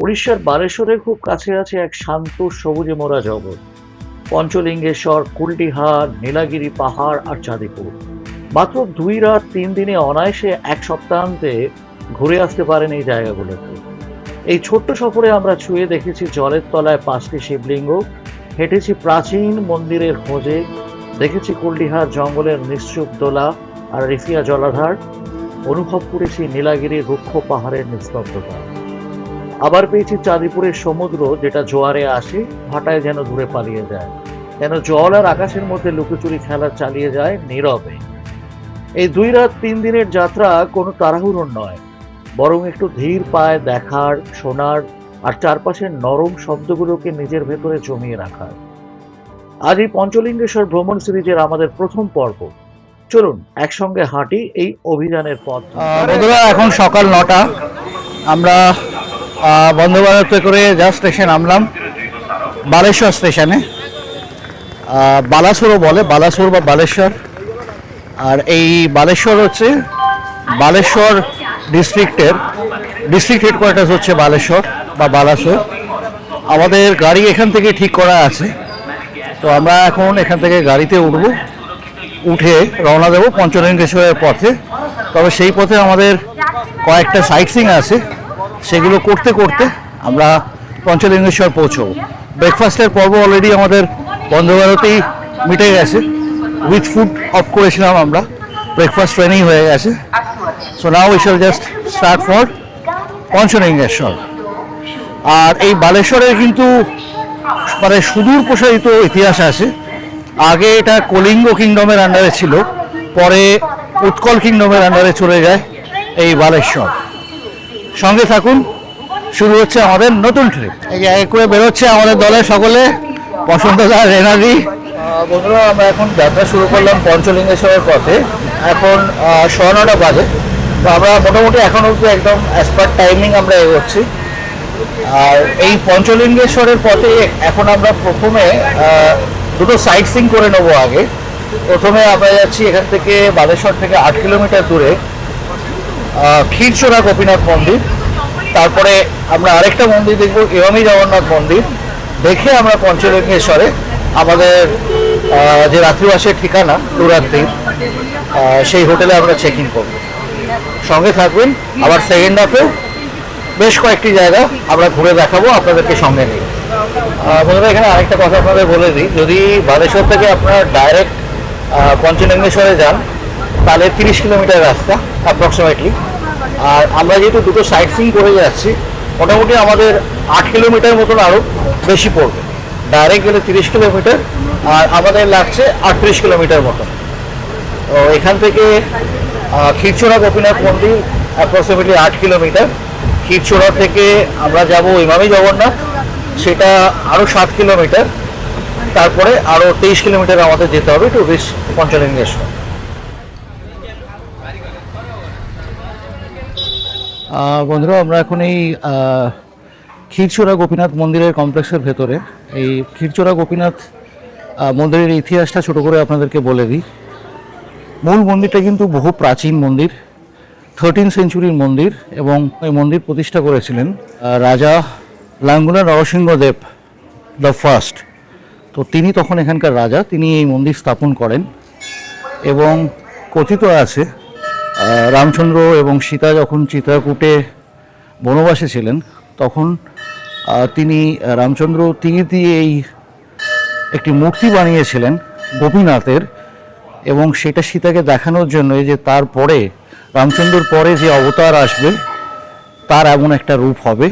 উড়িষ্যার বালেশ্বরের খুব কাছে আছে এক শান্ত সবুজে মোড়া জগৎ। পঞ্চলিঙ্গেশ্বর, কুলডিহা, নীলাগিরি পাহাড় আর চাঁদিপুর। মাত্র 2 রাত 3 দিনে অনায়াসে এক সপ্তাহান্তে ঘুরে আসতে পারেন এই জায়গাগুলোতে। এই ছোট্ট সফরে আমরা ছুঁয়ে দেখেছি জলের তলায় 5টি শিবলিঙ্গ, হেঁটেছি প্রাচীন মন্দিরের খোঁজে, দেখেছি কুলডিহার জঙ্গলের নিশ্চুপ দোলা আর রিফিয়া জলাধার, অনুভব করেছি নীলাগিরির রুক্ষ পাহাড়ের নিস্তব্ধতা। আবার পেয়েছি চাঁদিপুরের সমুদ্র, যেটা জোয়ারে আসে, ভাটায় যেন দূরে পালিয়ে যায়, যেন জল আর আকাশের মধ্যে লুকোচুরি খেলা চালিয়ে যায় নীরবে। এই 2 রাত 3 দিনের যাত্রা কোনো তাড়াহুড়োর নয়, বরং একটু ধীর পায়ে দেখার, শোনার আর চারপাশের নরম শব্দগুলোকে নিজের ভেতরে জমিয়ে রাখার। আজ এই পঞ্চলিঙ্গেশ্বর ভ্রমণ সিরিজের আমাদের প্রথম পর্ব। চলুন একসঙ্গে হাঁটি এই অভিযানের পথ। বন্ধুরা, এখন সকাল 9টা। আমরা বন্দে ভারতে করে যা স্টেশন নামলাম, বালেশ্বর স্টেশনে। বালাসোরও বলে, বালাসোর বা বালেশ্বর। আর এই বালেশ্বর হচ্ছে বালেশ্বর ডিস্ট্রিক্ট হেডকোয়ার্টার্স হচ্ছে বালেশ্বর বা বালাসোর। আমাদের গাড়ি এখান থেকে ঠিক করা আছে, তো আমরা এখন এখান থেকে গাড়িতে উঠে রওনা দেবো পঞ্চলিঙ্গেশ্বরের পথে। তবে সেই পথে আমাদের কয়েকটা সাইট সিইং আছে, সেগুলো করতে করতে আমরা পঞ্চলিঙ্গেশ্বর পৌঁছবো। ব্রেকফাস্টের পর্ব অলরেডি আমাদের বন্দে ভারতেই মিটে গেছে, উইথ ফুড অফ করেছিলাম আমরা, ব্রেকফাস্ট ট্রেনিং হয়ে গেছে। So now we shall just start for Panchalingeswar. আর এই বালেশ্বরের কিন্তু মানে সুদূর প্রসারিত ইতিহাস আছে। আগে এটা কলিঙ্গ কিংডমের আন্ডারে ছিল, পরে উৎকল কিংডমের আন্ডারে চলে যায় এই বালেশ্বর। সঙ্গে থাকুন, শুরু হচ্ছে আমাদের নতুন ট্রিপ। এই এক করে বেরোচ্ছে আমাদের দলের সকলে, বসন্তদা, রেনাদি। বন্ধুরা, আমরা এখন যাত্রা শুরু করলাম পঞ্চলিঙ্গেশ্বরের পথে। এখন 9:15 বাজে, তো আমরা মোটামুটি এখন অবধি একদম অ্যাজ পার টাইমিং আমরা এগোচ্ছি। আর এই পঞ্চলিঙ্গেশ্বরের পথে এখন আমরা প্রথমে দুটো সাইট সিইং করে নেবো। আগে প্রথমে আমরা যাচ্ছি এখান থেকে, বালেশ্বর থেকে 8 কিলোমিটার দূরে ক্ষীরচোরা গোপীনাথ মন্দির। তারপরে আমরা আরেকটা মন্দির দেখবো, ইমামি জগন্নাথ মন্দির। দেখে আমরা পঞ্চলিঙ্গেশ্বরে আমাদের যে রাত্রিবাসের ঠিকানা দুরাত্রি, সেই হোটেলে আমরা চেক ইন করবো। সঙ্গে থাকবেন। আবার সেকেন্ড হাফেও বেশ কয়েকটি জায়গা আমরা ঘুরে দেখাবো আপনাদেরকে সঙ্গে নিয়ে। বন্ধুরা, এখানে আরেকটা কথা আপনাদের বলে দিই, যদি বালেশ্বর থেকে আপনারা ডাইরেক্ট পঞ্চলিঙ্গেশ্বরে যান তাহলে 30 কিলোমিটার রাস্তা অ্যাপ্রক্সিমেটলি। আর আমরা যেহেতু দুটো সাইট সিইং করে যাচ্ছি, মোটামুটি আমাদের 8 কিলোমিটার মতন আরও বেশি পড়বে। ডাইরেক্ট গেলে 30 কিলোমিটার, আর আমাদের লাগছে 38 কিলোমিটার মতন। তো এখান থেকে ক্ষীরচোরা গোপীনাথ মন্দির অ্যাপ্রক্সিমেটলি 8 কিলোমিটার। ক্ষীরচোরা থেকে আমরা যাব ইমামি জগন্নাথ, সেটা আরও 7 কিলোমিটার। তারপরে আরও 23 কিলোমিটার আমাদের যেতে হবে টু রিচ পঞ্চলিঙ্গেশ্বর। বন্ধুরা, আমরা এখন এই ক্ষীরচোরা গোপীনাথ মন্দিরের কমপ্লেক্সের ভেতরে। এই ক্ষীরচোরা গোপীনাথ মন্দিরের ইতিহাসটা ছোট করে আপনাদেরকে বলে দিই। মূল মন্দিরটা কিন্তু বহু প্রাচীন মন্দির, 13th সেঞ্চুরির মন্দির, এবং এই মন্দির প্রতিষ্ঠা করেছিলেন রাজা লাঙ্গুলা নরসিংহদেব দ্য ফার্স্ট। তো তিনি তখন এখানকার রাজা, তিনি এই মন্দির স্থাপন করেন। এবং কথিত আছে রামচন্দ্র এবং সীতা যখন চিত্রকূটে বনবাসে ছিলেন, তখন তিনি রামচন্দ্র তীর দিয়ে এই একটি মূর্তি বানিয়েছিলেন গোপীনাথের, এবং সেটা সীতাকে দেখানোর জন্য যে তারপরে রামচন্দ্রর পরে যে অবতার আসবে তার এমন একটা রূপ হবে।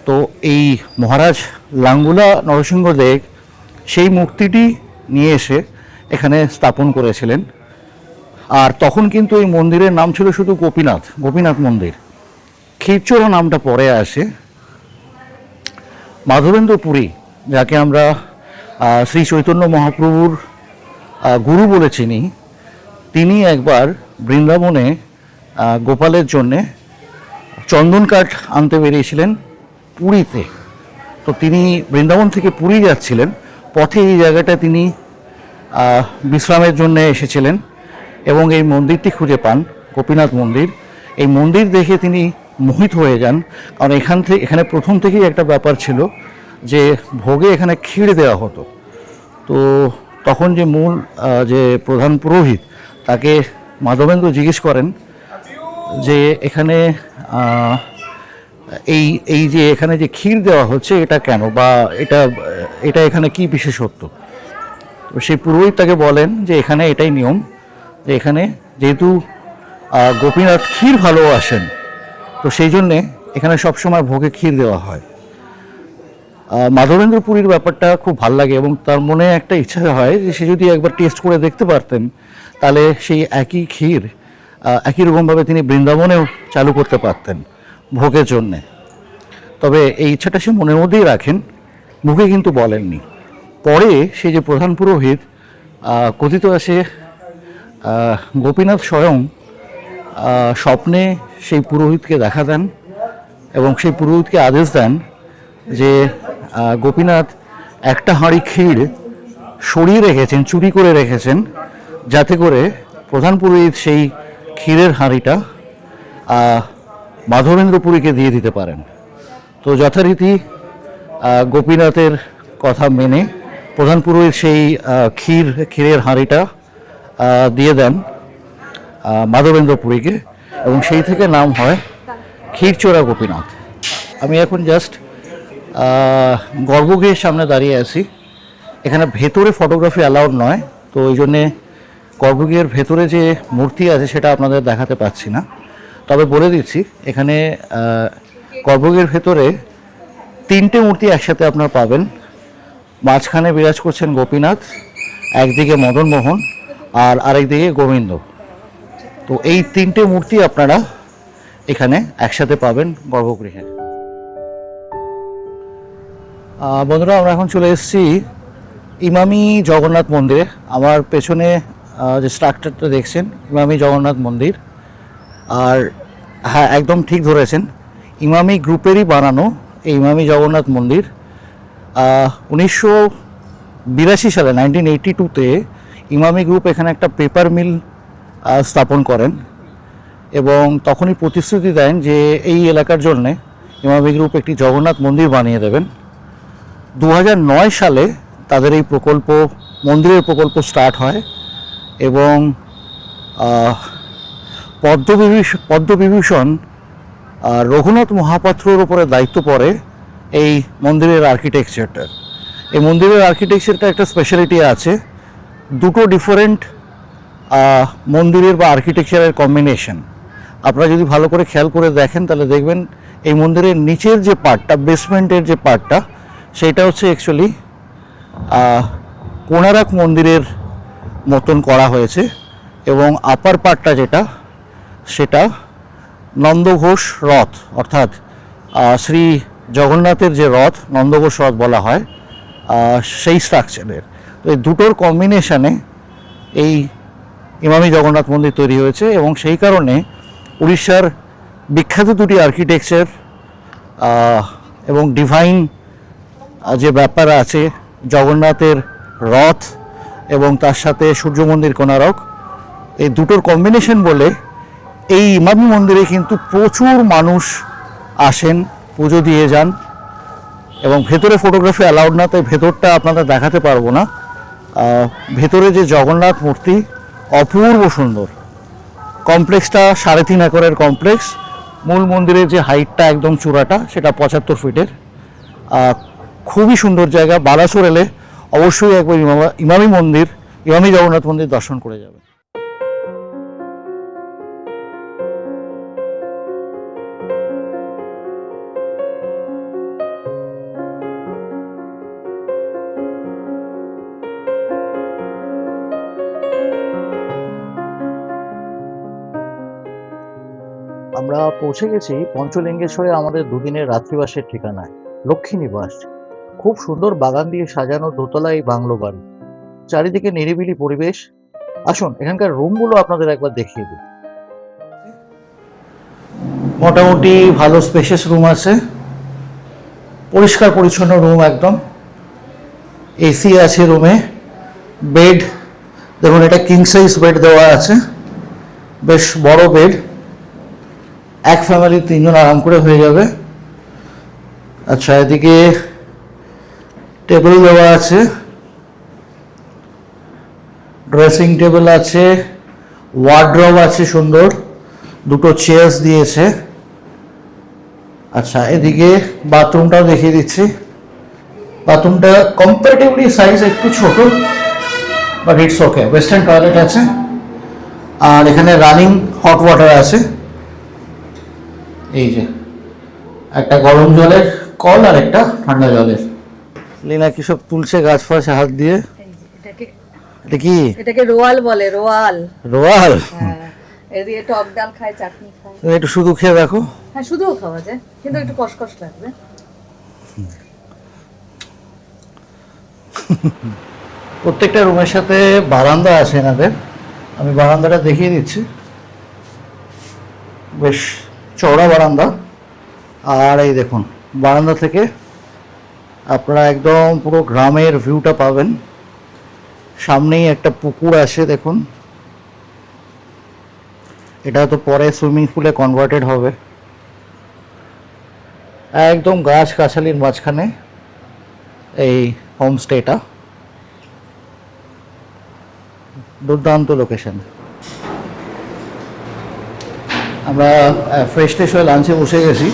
তো এই মহারাজ লাঙ্গুলা নরসিংহদেব সেই মূর্তিটি নিয়ে এসে এখানে স্থাপন করেছিলেন। আর তখন কিন্তু এই মন্দিরের নাম ছিল শুধু গোপীনাথ মন্দির। ক্ষীরচোরা নামটা পরে আসে। মাধবেন্দ্র পুরী, যাকে আমরা শ্রী চৈতন্য মহাপ্রভুর গুরু বলে চিনি, তিনি একবার বৃন্দাবনে গোপালের জন্যে চন্দন কাঠ আনতে বেরিয়েছিলেন পুরীতে। তো তিনি বৃন্দাবন থেকে পুরী যাচ্ছিলেন, পথে এই জায়গাটা তিনি বিশ্রামের জন্য এসেছিলেন এবং এই মন্দিরটি খুঁজে পান, গোপীনাথ মন্দির। এই মন্দির দেখে তিনি মোহিত হয়ে যান। কারণ এখানে প্রথম থেকেই একটা ব্যাপার ছিল যে ভোগে এখানে ক্ষীর দেওয়া হতো। তো তখন যে মূল যে প্রধান পুরোহিত, তাকে মাধবেন্দ্র জিজ্ঞেস করেন যে এখানে এই যে এখানে যে ক্ষীর দেওয়া হচ্ছে এটা কেন, বা এটা এখানে কি বিশেষত্ব। তো সেই পুরোহিত তাকে বলেন যে এখানে এটাই নিয়ম, যে এখানে যেহেতু গোপীনাথ ক্ষীর ভালোবাসেন, তো সেই জন্যে এখানে সবসময় ভোগে ক্ষীর দেওয়া হয়। মাধবেন্দ্র পুরীর ব্যাপারটা খুব ভাল লাগে, এবং তার মনে একটা ইচ্ছা হয় যে সে যদি একবার টেস্ট করে দেখতে পারতেন, তাহলে সেই একই ক্ষীর একই রকমভাবে তিনি বৃন্দাবনেও চালু করতে পারতেন ভোগের জন্যে। তবে এই ইচ্ছাটা সে মনের মধ্যেই রাখেন, মুখে কিন্তু বলেননি। পরে সে যে প্রধান পুরোহিত, কথিত আছে গোপীনাথ স্বয়ং স্বপ্নে সেই পুরোহিতকে দেখা দেন, এবং সেই পুরোহিতকে আদেশ দেন যে গোপীনাথ একটা হাঁড়ি ক্ষীর সরিয়ে রেখেছেন, চুরি করে রেখেছেন, যাতে করে প্রধান পুরোহিত সেই ক্ষীরের হাঁড়িটা মাধবেন্দ্র পুরীকে দিয়ে দিতে পারেন। তো যথারীতি গোপীনাথের কথা মেনে প্রধান পুরোহিত সেই ক্ষীরের হাঁড়িটা দিয়ে দেন মাধবেন্দ্র পুরীকে, এবং সেই থেকে নাম হয় ক্ষীরচোরা গোপীনাথ। আমি এখন জাস্ট গর্ভগৃহের সামনে দাঁড়িয়ে আছি। এখানে ভেতরে ফটোগ্রাফি অ্যালাউড নয়, তো ওই জন্যে গর্ভগৃহের ভেতরে যে মূর্তি আছে সেটা আপনাদের দেখাতে পাচ্ছি না। তবে বলে দিচ্ছি, এখানে গর্ভগৃহের ভেতরে 3টে মূর্তি একসাথে আপনারা পাবেন। মাঝখানে বিরাজ করছেন গোপীনাথ, একদিকে মদনমোহন আর আরেকদিকে গোবিন্দ। তো এই 3টে মূর্তি আপনারা এখানে একসাথে পাবেন গর্ভগৃহে। বন্ধুরা, আমরা এখন চলে এসেছি ইমামি জগন্নাথ মন্দিরে। আমার পেছনে যে স্ট্রাকচারটা দেখছেন, ইমামি জগন্নাথ মন্দির। আর হ্যাঁ, একদম ঠিক ধরেছেন, ইমামি গ্রুপেরই বানানো এই ইমামি জগন্নাথ মন্দির 1982 সালে 1982-তে ইমামি গ্রুপ এখানে একটা পেপার মিল স্থাপন করেন, এবং তখনই প্রতিশ্রুতি দেন যে এই এলাকার জন্যে ইমামি গ্রুপ একটি জগন্নাথ মন্দির বানিয়ে দেবেন। 2009 সালে তাদের এই মন্দিরের প্রকল্প স্টার্ট হয়, এবং পদ্মবিভূষণ রঘুনাথ মহাপাত্রর উপরে দায়িত্ব পড়ে এই মন্দিরের আর্কিটেকচারটার। এই মন্দিরের আর্কিটেকচারটা একটা স্পেশালিটি আছে, দুটো ডিফারেন্ট মন্দিরের বা আর্কিটেকচারের কম্বিনেশন। আপনারা যদি ভালো করে খেয়াল করে দেখেন, তাহলে দেখবেন এই মন্দিরের নিচের যে পার্টটা, বেসমেন্টের যে পার্টটা, সেইটা হচ্ছে অ্যাকচুয়ালি কোণারক মন্দিরের মতন করা হয়েছে, এবং আপার পার্টটা সেটা নন্দঘোষ রথ, অর্থাৎ শ্রী জগন্নাথের যে রথ, নন্দঘোষ রথ বলা হয়, সেই স্ট্রাকচারের। তো এই দুটোর কম্বিনেশনে এই ইমামি জগন্নাথ মন্দির তৈরি হয়েছে, এবং সেই কারণে উড়িষ্যার বিখ্যাত দুটি আর্কিটেকচার এবং ডিভাইন যে ব্যাপার আছে, জগন্নাথের রথ এবং তার সাথে সূর্য মন্দির কোণারক, এই দুটোর কম্বিনেশন বলে এই ইমামি মন্দিরে কিন্তু প্রচুর মানুষ আসেন, পুজো দিয়ে যান। এবং ভেতরে ফটোগ্রাফি অ্যালাউড না, তাই ভেতরটা আপনাদের দেখাতে পারবো না। ভেতরে যে জগন্নাথ মূর্তি অপূর্ব সুন্দর। কমপ্লেক্সটা 3.5 একরের কমপ্লেক্স। মূল মন্দিরের যে হাইটটা একদম চূড়াটা, সেটা 75 ফিটের। খুবই সুন্দর জায়গা। বালাসোর এলে অবশ্যই একবার ইমামি জগন্নাথ মন্দির দর্শন করে যাবেন। আমরা পৌঁছে গেছি পঞ্চলিঙ্গেশ্বরে আমাদের দুদিনের রাত্রিবাসের ঠিকানায়, লক্ষ্মী নিবাস। খুব সুন্দর বাগান দিয়ে সাজানো দোতলা এই বাংলো বাড়ি, চারিদিকে নিরিবিলি পরিবেশ। আসুন এখানকার রুমগুলো আপনাদের একবার দেখিয়ে দিই। মোটামুটি ভালো স্পেশিয়াস রুম আছে, পরিষ্কার পরিচ্ছন্ন রুম একদম। এসি আছে রুমে, বেড দেখুন, এটা কিং সাইজ বেড দেওয়া আছে, বেশ বড় বেড। এক ফ্যামিলি 3 জন আরাম করে হয়ে যাবে। আচ্ছা, এদিকে টেবিল দেওয়া আছে, ড্রেসিং টেবিল আছে, ওয়ার্ড্রব আছে সুন্দর, দুটো চেয়ার্স দিয়েছে। আচ্ছা, এদিকে বাথরুমটাও দেখিয়ে দিচ্ছি। বাথরুমটা কম্পারেটিভলি সাইজ একটু ছোট, but it's okay. Western toilet আছে, আর এখানে রানিং হট ওয়াটার আছে। এই যে একটা গরম জলের কল আর একটা ঠান্ডা জলের। লিনা কি সব তুলছে গাছ ফাছ হাত দিয়ে? এটা কি? এটাকে রোয়াল বলে, রোয়াল। রোয়াল? হ্যাঁ, এর দিয়ে টক ডাল খায়, চাটনি খায়। একটু শুধু খেয়ে দেখো। হ্যাঁ, শুধুও খাওয়া যায়, কিন্তু একটু কষকষ লাগবে। প্রত্যেকটা রুমের সাথে বারান্দা আছে এনাদের, আমি বারান্দাটা দেখিয়ে দিচ্ছি। বেশ চওড়া বারান্দা। আর এই দেখুন, বারান্দা থেকে আপনারা একদম পুরো গ্রামের ভিউটা পাবেন। সামনেই একটা পুকুর আছে দেখুন, এটা তো পরে সুইমিং পুলে কনভার্টেড হবে। একদম গাছ গাছালির মাঝখানে এই হোমস্টেটা, দুর্দান্ত লোকেশন। আমরা ফ্রেশ ট্রেশ হয়ে লাঞ্চে বসে গেছি।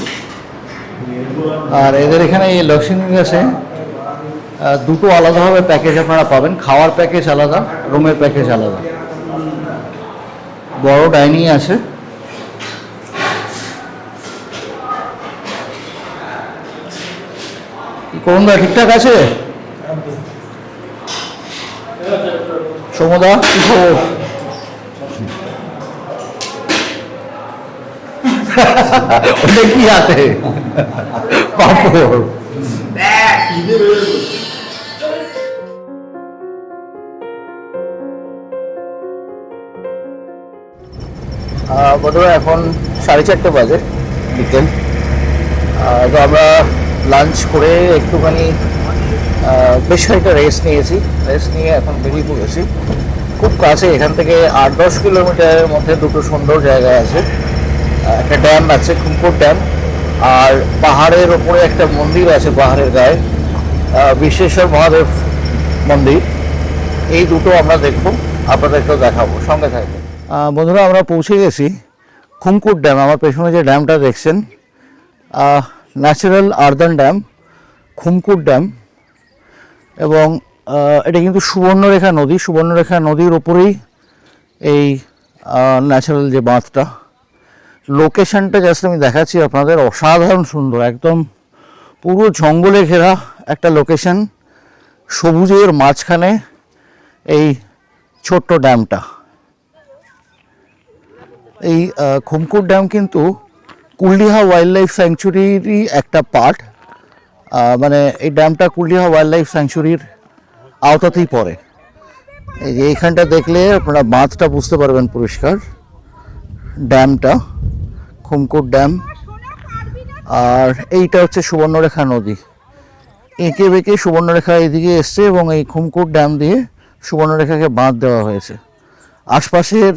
আর এদের এখানে এই লক্ষ্মী গেছে দুটো আলাদাভাবে প্যাকেজ আপনারা পাবেন, খাওয়ার প্যাকেজ আলাদা, রুমের প্যাকেজ আলাদা। বড় ডাইনিং আছে, কোন দা ঠিকঠাক আছে? সমদা কি খবর? ওটা কি আছে? পাপড়। বন্ধুরা এখন 4:30 বাজে বিকেল। তো আমরা লাঞ্চ করে একটুখানি বেশ খানিকটা রেস্ট নিয়েছি। রেস্ট নিয়ে এখন বেরিয়ে পড়েছি। খুব কাছে এখান থেকে 8-10 কিলোমিটারের মধ্যে দুটো সুন্দর জায়গা আছে। একটা ড্যাম আছে, খুমকুট ড্যাম, আর পাহাড়ের ওপরে একটা মন্দির আছে পাহাড়ের গায়ে, বিশ্বেশ্বর মহাদেব মন্দির। এই দুটো আমরা দেখবো, আপনাদেরকেও দেখাবো, সঙ্গে থাকবে। বন্ধুরা আমরা পৌঁছে গেছি খুমকুট ড্যাম। আমার পেছনে যে ড্যামটা দেখছেন, ন্যাচারাল আর্দান ড্যাম, খুমকুট ড্যাম। এবং এটা কিন্তু সুবর্ণরেখা নদী, সুবর্ণরেখা নদীর ওপরেই এই ন্যাচারাল যে বাঁধটা। লোকেশনটা জাস্ট আমি দেখাচ্ছি আপনাদের, অসাধারণ সুন্দর, একদম পুরো জঙ্গলে ঘেরা একটা লোকেশন, সবুজের মাঝখানে এই ছোট্ট ড্যামটা। এই খুমকুট ড্যাম কিন্তু কুলডিহা ওয়াইল্ড লাইফ স্যাংচুরিরই একটা পার্ট। মানে এই ড্যামটা কুলডিহা ওয়াইল্ড লাইফ স্যাংচুরির আওতাতেই পড়ে। এই যে এইখানটা দেখলে আপনারা বাঁধটা বুঝতে পারবেন পরিষ্কার, ড্যামটা খুমকুট ড্যাম। আর এইটা হচ্ছে সুবর্ণরেখা নদী, এঁকে বেঁকে সুবর্ণরেখা এদিকে এসছে এবং এই খুমকুট ড্যাম দিয়ে সুবর্ণরেখাকে বাঁধ দেওয়া হয়েছে। আশপাশের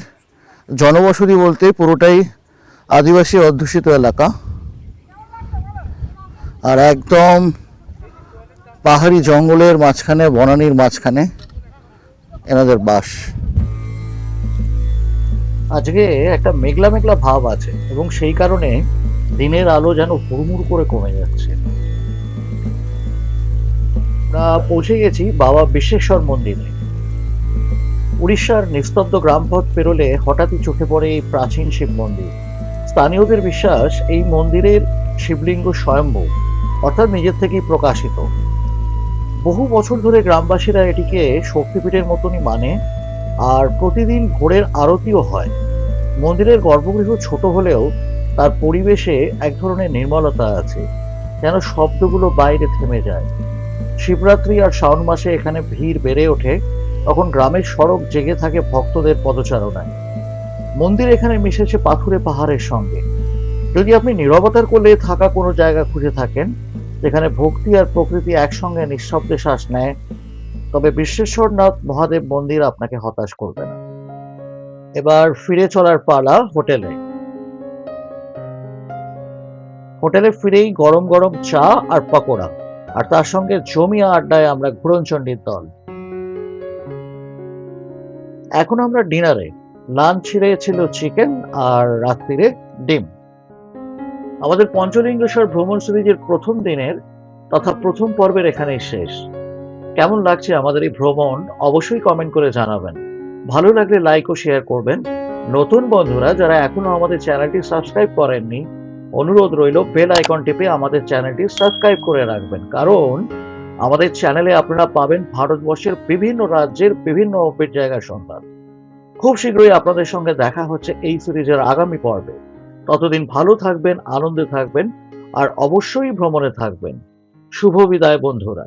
জনবসতি বলতে পুরোটাই আদিবাসী অধ্যুষিত এলাকা, আর একদম পাহাড়ি জঙ্গলের মাঝখানে, বনানীর মাঝখানে এনাদের বাস। আজকে একটা মেঘলা মেঘলা ভাব আছে এবং সেই কারণে দিনের আলো যেন হুড়মুড় করে কমে যাচ্ছে। আমরা পৌঁছে গেছি বাবা বিশ্বেশ্বর মন্দিরে। উড়িষ্যার নিস্তব্ধ গ্রামপথ পেরোলে হঠাৎই চোখে পড়ে এই প্রাচীন শিব মন্দির। স্থানীয়দের বিশ্বাস এই মন্দিরের শিবলিঙ্গ স্বয়ম্ভু, অর্থাৎ নিজের থেকেই প্রকাশিত। বহু বছর ধরে গ্রামবাসীরা এটিকে শক্তিপীঠের মতনই মানে, আর প্রতিদিন ভোরের আরতিও হয়। মন্দিরের গর্ভগৃহ ছোট হলেও তার পরিবেশে এক ধরনের নির্মলতা আছে, যেন শব্দগুলো বাইরে থেমে যায়। শিবরাত্রি আর শ্রাবণ মাসে এখানে ভিড় বেড়ে ওঠে, তখন গ্রামের সড়ক জেগে থাকে ভক্তদের পদচারণায়। মন্দির এখানে মিশেছে পাথুরে পাহাড়ের সঙ্গে। যদি আপনি নীরবতার কোলে থাকা কোনো জায়গা খুঁজে থাকেন যেখানে ভক্তি আর প্রকৃতি একসঙ্গে নিঃশব্দে শ্বাস নেয়, তবে বিশ্বেশ্বরনাথ মহাদেব মন্দির আপনাকে হতাশ করবে না। এবার ফিরে চলার পালা হোটেলে। হোটেলে ফিরেই গরম গরম চা আর পকোড়া, আর তার সঙ্গে জমিয়া আড্ডায় আমরা ঘুরনচণ্ডীর দল। এখন আমরা ডিনারে। লাঞ্চে ছিল চিকেন আর রাত্রিরে ডিম। আমাদের পঞ্চলিঙ্গেশ্বর ভ্রমণ সিরিজের প্রথম দিনের তথা প্রথম পর্বের এখানেই শেষ। কেমন লাগছে আমাদের এই ভ্রমণ অবশ্যই কমেন্ট করে জানাবেন। ভালো লাগলে লাইক ও শেয়ার করবেন। নতুন বন্ধুরা যারা এখনো আমাদের চ্যানেলটি সাবস্ক্রাইব করেননি, অনুরোধ রইল বেল আইকন টিপে আমাদের চ্যানেলটি সাবস্ক্রাইব করে রাখবেন, কারণ আমাদের চ্যানেলে আপনারা পাবেন ভারতবর্ষের বিভিন্ন রাজ্যের বিভিন্ন অপের জায়গা সন্ধান। খুব শীঘ্রই আপনাদের সঙ্গে দেখা হচ্ছে এই সিরিজের আগামী পর্বে। ততদিন ভালো থাকবেন, আনন্দে থাকবেন আর অবশ্যই ভ্রমণে থাকবেন। শুভ বিদায় বন্ধুরা।